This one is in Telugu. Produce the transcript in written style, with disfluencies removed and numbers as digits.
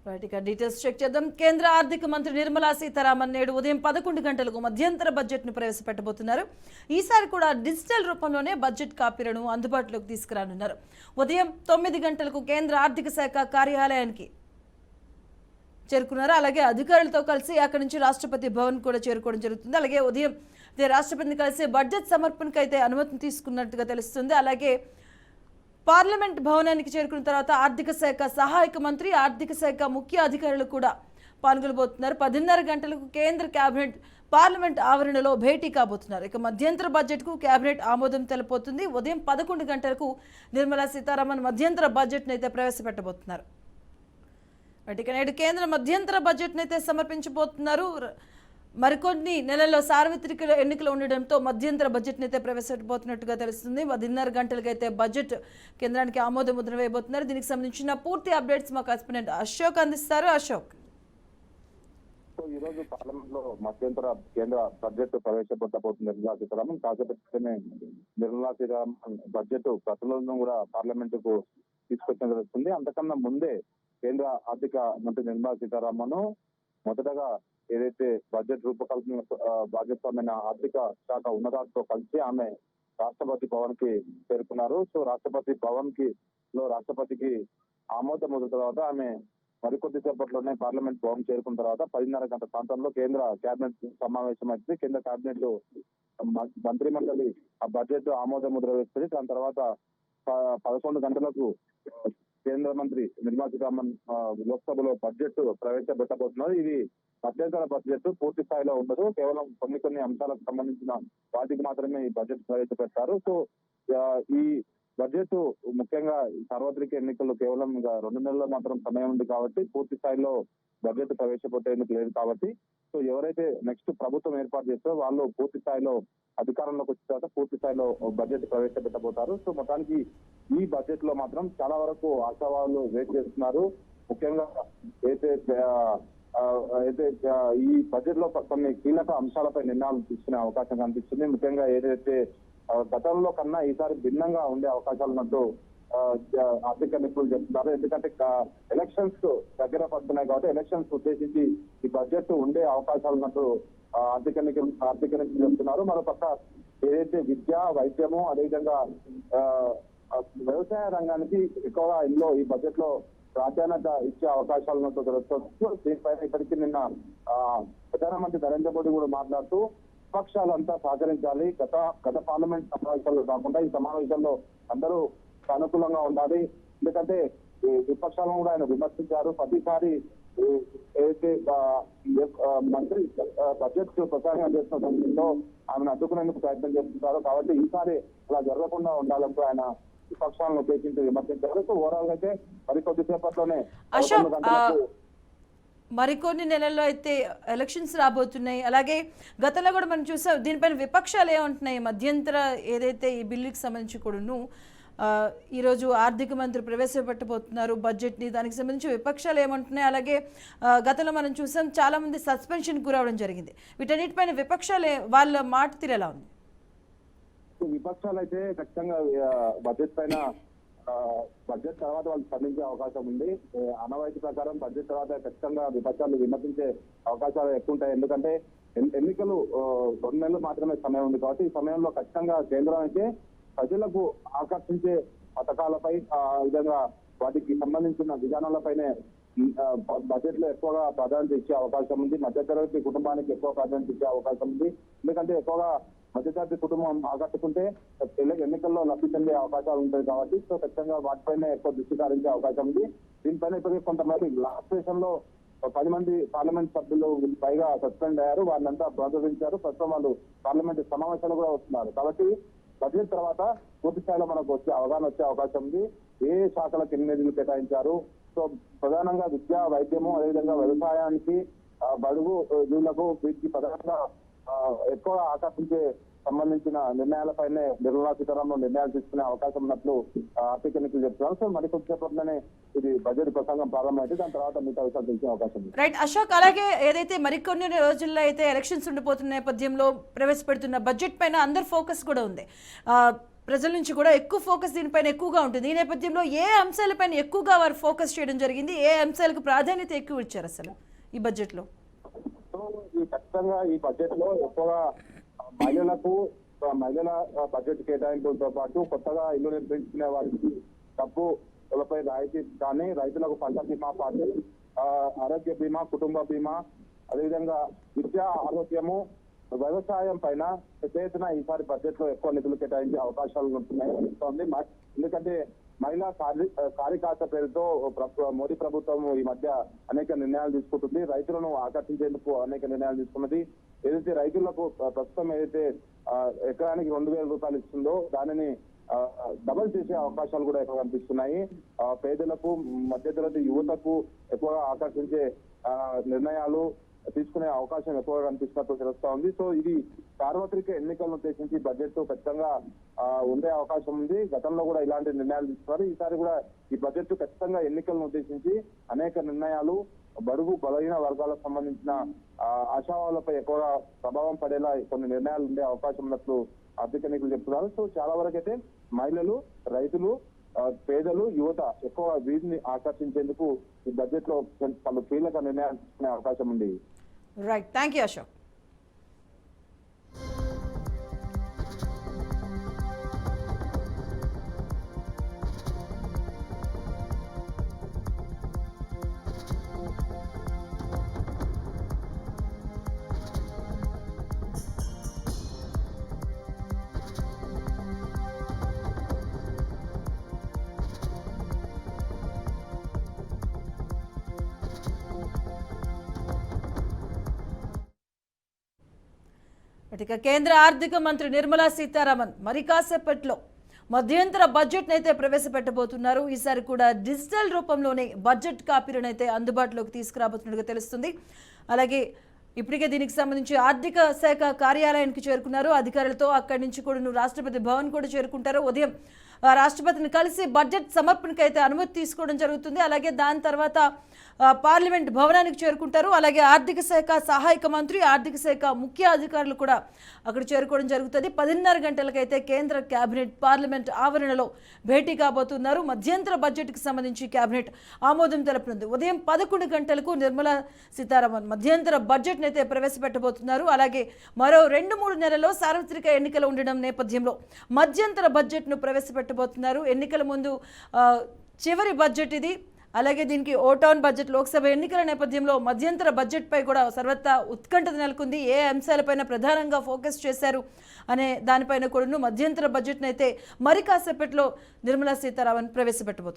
రైట్, ఇక డీటెయిల్స్ చెక్ చేద్దాం. కేంద్ర ఆర్థిక మంత్రి నిర్మలా సీతారామన్ నేడు ఉదయం 11 గంటలకు మధ్యంతర బడ్జెట్ను ప్రవేశపెట్టబోతున్నారు. ఈసారి కూడా డిజిటల్ రూపంలోనే బడ్జెట్ కాపీలను అందుబాటులోకి తీసుకురానున్నారు. ఉదయం 9 గంటలకు కేంద్ర ఆర్థిక శాఖ కార్యాలయానికి చేరుకున్నారు. అలాగే అధికారులతో కలిసి అక్కడి నుంచి రాష్ట్రపతి భవన్ కూడా చేరుకోవడం జరుగుతుంది. అలాగే ఉదయం రాష్ట్రపతిని కలిసి బడ్జెట్ సమర్పణకు అయితే అనుమతిని తీసుకున్నట్టుగా తెలుస్తుంది. అలాగే పార్లమెంట్ భవనానికి చేరుకున్న తర్వాత ఆర్థిక శాఖ సహాయక మంత్రి, ఆర్థిక శాఖ ముఖ్య అధికారులు కూడా పాల్గొనబోతున్నారు. 10:30 గంటలకు కేంద్ర కేబినెట్ పార్లమెంట్ ఆవరణలో భేటీ కాబోతున్నారు. ఇక మధ్యంతర బడ్జెట్కు కేబినెట్ ఆమోదం తెలపబోతుంది. ఉదయం 11 గంటలకు నిర్మలా సీతారామన్ మధ్యంతర బడ్జెట్ను అయితే ప్రవేశపెట్టబోతున్నారు. ఇక నేడు కేంద్ర మధ్యంతర బడ్జెట్ను అయితే సమర్పించబోతున్నారు. మరికొన్ని నెలల్లో సార్వత్రిక ఎన్నికలు ఉండడంతో మధ్యంతర బడ్జెట్ని అయితే ప్రవేశపెట్టబోతున్నట్టుగా తెలుస్తుంది. 10:30 గంటలకైతే బడ్జెట్ కేంద్రానికి ఆమోద ముద్ర వేయబోతున్నారు. దీనికి సంబంధించిన పూర్తి అప్డేట్స్ మా కరెస్పాండెంట్ అశోక్ అందిస్తారు. అశోక్, ఈ రోజు పార్లమెంట్ లో మధ్యంతర కేంద్ర బడ్జెట్ ప్రవేశపెట్టబోతుంది నిర్మలా సీతారామన్. కాసేపట్టినే నిర్మలా సీతారామన్ బడ్జెట్ ప్రతులను కూడా పార్లమెంట్ కు తీసుకొచ్చడం జరుగుతుంది. అంతకన్నా ముందే కేంద్ర ఆర్థిక మంత్రి నిర్మలా సీతారామన్ మొదటగా ఏదైతే బడ్జెట్ రూపకల్పన భాగస్వామైన ఆర్థిక శాఖ ఉన్నతాలతో కలిసి ఆమె రాష్ట్రపతి భవన్ కి చేరుకున్నారు. సో రాష్ట్రపతి భవన్ కి రాష్ట్రపతికి ఆమోదం ముద్ర తర్వాత ఆమె మరికొద్ది సేపట్లోనే పార్లమెంట్ భవన్ చేరుకున్న తర్వాత 10:30 గంటల ప్రాంతంలో కేంద్ర కేబినెట్ సమావేశం అయితే కేంద్ర కేబినెట్ లో మంత్రి మండలి ఆ బడ్జెట్ ఆమోద ముద్ర వేస్తుంది. దాని తర్వాత 11 గంటలకు కేంద్ర మంత్రి నిర్మలా సీతారామన్ లోక్సభలో బడ్జెట్ ప్రవేశపెట్టబోతున్నారు. ఇది మధ్యంతర బడ్జెట్ పూర్తి స్థాయిలో ఉండదు. కేవలం కొన్ని అంశాలకు సంబంధించిన వాటికి మాత్రమే ఈ బడ్జెట్ ప్రవేశపెడతారు. సో ఈ బడ్జెట్ ముఖ్యంగా సార్వత్రిక ఎన్నికల్లో కేవలం 2 నెలల్లో మాత్రం సమయం ఉంది కాబట్టి పూర్తి స్థాయిలో బడ్జెట్ ప్రవేశపెట్టేందుకు లేదు కాబట్టి సో ఎవరైతే నెక్స్ట్ ప్రభుత్వం ఏర్పాటు చేస్తారో వాళ్ళు పూర్తి స్థాయిలో అధికారంలోకి వచ్చిన తర్వాత పూర్తి స్థాయిలో బడ్జెట్ ప్రవేశపెట్టబోతారు. సో మొత్తానికి ఈ బడ్జెట్ లో మాత్రం చాలా వరకు ఆశావాదులు వెయిట్ చేస్తున్నారు. ముఖ్యంగా అయితే ఈ బడ్జెట్ లో కొన్ని కీలక అంశాలపై నిర్ణయాలు తీసుకునే అవకాశం కనిపిస్తుంది. ముఖ్యంగా ఏదైతే గతంలో కన్నా ఈసారి భిన్నంగా ఉండే అవకాశాలు ఉన్నట్టు ఆర్థిక నిపుణులు చెప్తున్నారు. ఎందుకంటే ఎలక్షన్స్ దగ్గర పడుతున్నాయి కాబట్టి ఎలక్షన్స్ ఉద్దేశించి ఈ బడ్జెట్ ఉండే అవకాశాలు ఉన్నట్టు ఆర్థిక నిపుణులు చెప్తున్నారు. మరోపక్క ఏదైతే విద్య, వైద్యము, అదేవిధంగా వ్యవసాయ రంగానికి ఎక్కువగా ఇందులో ఈ బడ్జెట్ లో ప్రాధాన్యత ఇచ్చే అవకాశాలు ఉన్నట్టు తెలుస్తుంది. దీనిపైన ఇప్పటికీ నిన్న ప్రధానమంత్రి నరేంద్ర మోడీ కూడా మాట్లాడుతూ విపక్షాలంతా సహకరించాలి. గత పార్లమెంట్ సమావేశాల్లో కాకుండా ఈ సమావేశంలో అందరూ అనుకూలంగా ఉండాలి. ఎందుకంటే విపక్షాలను కూడా ఆయన విమర్శించారు. ప్రతిసారి ఏదైతే మంత్రి బడ్జెట్ ప్రసారం చేస్తున్న సమయంలో ఆమెను అడ్డుకునేందుకు ప్రయత్నం చేస్తుంటారు. కాబట్టి ఈసారి అలా జరగకుండా ఉండాలంటూ ఆయన విపక్షాలను ఉద్దేశించి విమర్శించారు. సో ఓవరాల్ అయితే మరికొద్ది సేపట్లోనే మరికొన్ని నెలల్లో అయితే ఎలక్షన్స్ రాబోతున్నాయి. అలాగే గతంలో కూడా మనం చూసాం. దీనిపైన విపక్షాలు ఏమంటున్నాయి? మధ్యంతర ఏదైతే ఈ బిల్లుకి సంబంధించి కూడాను ఈరోజు ఆర్థిక మంత్రి ప్రవేశపెట్టబోతున్నారు బడ్జెట్ని. దానికి సంబంధించి విపక్షాలు ఏమంటున్నాయి? అలాగే గతంలో మనం చూసాం చాలామంది సస్పెన్షన్ గురవడం జరిగింది. వీటన్నిటిపైన విపక్షాలు వాళ్ళ మాట తీరు ఎలా ఉంది? విపక్షాలు అయితే ఖచ్చితంగా బడ్జెట్ పైన బడ్జెట్ తర్వాత వాళ్ళు స్పందించే అవకాశం ఉంది. ఆనవాయితీ ప్రకారం బడ్జెట్ తర్వాత ఖచ్చితంగా విపక్షాలు విమర్శించే అవకాశాలు ఎక్కువ ఉంటాయి. ఎందుకంటే ఎన్నికలు 2 నెలలు మాత్రమే సమయం ఉంది కాబట్టి ఈ సమయంలో ఖచ్చితంగా కేంద్రం అయితే ప్రజలకు ఆకర్షించే పథకాలపై విధంగా వాటికి సంబంధించిన విధానాలపైనే బడ్జెట్ లో ఎక్కువగా ప్రాధాన్యత ఇచ్చే అవకాశం ఉంది. మధ్యతరగతి కుటుంబానికి ఎక్కువ ప్రాధాన్యత ఇచ్చే అవకాశం ఉంది. ఎందుకంటే ఎక్కువగా మధ్యతరగతి కుటుంబం ఆకట్టుకుంటే ఎన్నికల్లో లబ్ధి చెందే అవకాశాలు ఉంటాయి కాబట్టి సో ఖచ్చితంగా వాటిపైన ఎక్కువ దృష్టి సారించే అవకాశం ఉంది. దీనిపైన ఇప్పటికీ కొంతమంది లాస్ట్ సెషన్ లో 10 మంది పార్లమెంట్ సభ్యులు పైగా సస్పెండ్ అయ్యారు. వారినంతా ప్రోత్సహించారు. ప్రస్తుతం వాళ్ళు పార్లమెంట్ సమావేశాలు కూడా వస్తున్నారు. కాబట్టి బడ్జెట్ తర్వాత పూర్తి స్థాయిలో మనకు అవగాహన వచ్చే అవకాశం ఉంది. ఏ శాఖలకు ఎన్ని నిధులు కేటాయించారు. సో ప్రధానంగా విద్య, వైద్యము, అదేవిధంగా వ్యవసాయానికి, బడుగు జీవులకు వీటికి ప్రధానంగా ఎక్కువ ఆకర్షించే సంబంధించిన నిర్ణయాలపైనే నిర్మలా సీతారామన్ నిర్ణయాలు తీసుకునే అవకాశం ఉన్నట్లు ఆర్థిక నిపుణులు చెప్తున్నారు. సో మరి కొద్దిసేపట్లోనే ఇది బడ్జెట్ ప్రసంగం ప్రారంభమైతే దాని తర్వాత మిగతా విషయాలు తెలిసే అవకాశం ఉంది. రైట్ అశోక్, అలాగే ఏదైతే మరికొన్ని రోజుల్లో అయితే ఎలక్షన్స్ ఉండిపోతున్న నేపథ్యంలో ప్రవేశపెడుతున్న బడ్జెట్ పైన అందరి ఫోకస్ కూడా ఉంది. ప్రజల నుంచి కూడా ఎక్కువ ఫోకస్ దీనిపైన ఎక్కువగా ఉంటుంది. ఈ నేపథ్యంలో ఏ అంశాలపైన ఎక్కువగా వారు ఫోకస్ చేయడం జరిగింది, ఏ అంశాలకు ప్రాధాన్యత ఎక్కువ ఇచ్చారు అసలు ఈ బడ్జెట్లో? సో ఈ ఖచ్చితంగా ఈ బడ్జెట్ లో ఎక్కువగా మహిళలకు మహిళల బడ్జెట్ కేటాయింపులతో పాటు కొత్తగా ఇల్లు నిర్మించుకునే వారికి డబ్బులపై రాయితీ కానీ, రైతులకు పంట బీమా పాటు ఆరోగ్య బీమా, కుటుంబ బీమా, అదేవిధంగా విద్య, ఆరోగ్యము, వ్యవసాయం పైన పెద్ద ఎత్తున ఈసారి బడ్జెట్ లో ఎక్కువ నిధులు కేటాయించే అవకాశాలు ఉంటున్నాయి అనిపిస్తోంది. ఎందుకంటే మహిళా కార్యకర్త పేరుతో మోడీ ప్రభుత్వం ఈ మధ్య అనేక నిర్ణయాలు తీసుకుంటుంది. రైతులను ఆకర్షించేందుకు అనేక నిర్ణయాలు తీసుకున్నది. ఏదైతే రైతులకు ప్రస్తుతం ఏదైతే ఎకరానికి 2,000 రూపాయలు ఇస్తుందో దానిని డబల్ చేసే అవకాశాలు కూడా ఎక్కువ కనిపిస్తున్నాయి. పేదలకు, మధ్యతరగతి యువతకు ఎక్కువగా ఆకర్షించే నిర్ణయాలు తీసుకునే అవకాశం ఎక్కువగా కనిపిస్తున్నట్టు తెలుస్తా ఉంది. సో ఇది సార్వత్రిక ఎన్నికలను ఉద్దేశించి బడ్జెట్ ఖచ్చితంగా ఉండే అవకాశం ఉంది. గతంలో కూడా ఇలాంటి నిర్ణయాలు తీసుకున్నారు. ఈసారి కూడా ఈ బడ్జెట్ ఖచ్చితంగా ఎన్నికలను ఉద్దేశించి అనేక నిర్ణయాలు బడుగు బలహీన వర్గాలకు సంబంధించిన ఆశావాలపై ఎక్కువగా ప్రభావం పడేలా కొన్ని నిర్ణయాలు ఉండే అవకాశం ఉన్నట్లు ఆర్థిక నిపుణులు చెప్తున్నారు. సో చాలా వరకు అయితే మహిళలు, రైతులు, పేదలు, యువత ఎక్కువ వీరిని ఆకర్షించేందుకు ఈ బడ్జెట్ లో పలు కీలక నిర్ణయాలు తీసుకునే అవకాశం ఉంది. Right, thank you Ashok. ఇక కేంద్ర ఆర్థిక మంత్రి నిర్మలా సీతారామన్ మరి కాసేపట్లో మధ్యంతర బడ్జెట్ అయితే ప్రవేశపెట్టబోతున్నారు. ఈసారి కూడా డిజిటల్ రూపంలోనే బడ్జెట్ కాపీలను అయితే అందుబాటులోకి తీసుకురాబోతున్నట్టుగా తెలుస్తుంది. అలాగే ఇప్పటికే దీనికి సంబంధించి ఆర్థిక శాఖ కార్యాలయానికి చేరుకున్నారు అధికారులతో. అక్కడి నుంచి కూడా రాష్ట్రపతి భవన్ కూడా చేరుకుంటారు. ఉదయం రాష్ట్రపతిని కలిసి బడ్జెట్ సమర్పణకు అయితే అనుమతి తీసుకోవడం జరుగుతుంది. అలాగే దాని తర్వాత పార్లమెంట్ భవనానికి చేరుకుంటారు. అలాగే ఆర్థిక శాఖ సహాయక మంత్రి, ఆర్థిక శాఖ ముఖ్య అధికారులు కూడా అక్కడ చేరుకోవడం జరుగుతుంది. 10:30 గంటలకైతే కేంద్ర కేబినెట్ పార్లమెంట్ ఆవరణలో భేటీ కాబోతున్నారు. మధ్యంతర బడ్జెట్కి సంబంధించి కేబినెట్ ఆమోదం తెలపనుంది. ఉదయం 11 గంటలకు నిర్మలా సీతారామన్ మధ్యంతర బడ్జెట్ని అయితే ప్రవేశపెట్టబోతున్నారు. అలాగే మరో 2-3 నెలల్లో సార్వత్రిక ఎన్నికలు ఉండడం నేపథ్యంలో మధ్యంతర బడ్జెట్ను ప్రవేశపెట్టబోతున్నారు. ఎన్నికల ముందు చివరి బడ్జెట్ ఇది. అలాగే దీనికి ఓటౌన్ బడ్జెట్, లోక్సభ ఎన్నికల నేపథ్యంలో మధ్యంతర బడ్జెట్పై కూడా సర్వత్రా ఉత్కంఠత నెలకొంది. ఏ అంశాలపైన ప్రధానంగా ఫోకస్ చేశారు అనే దానిపైన కూడా మధ్యంతర బడ్జెట్ను అయితే మరి కాసేపట్లో నిర్మలా సీతారామన్ ప్రవేశపెట్టబోతున్నారు.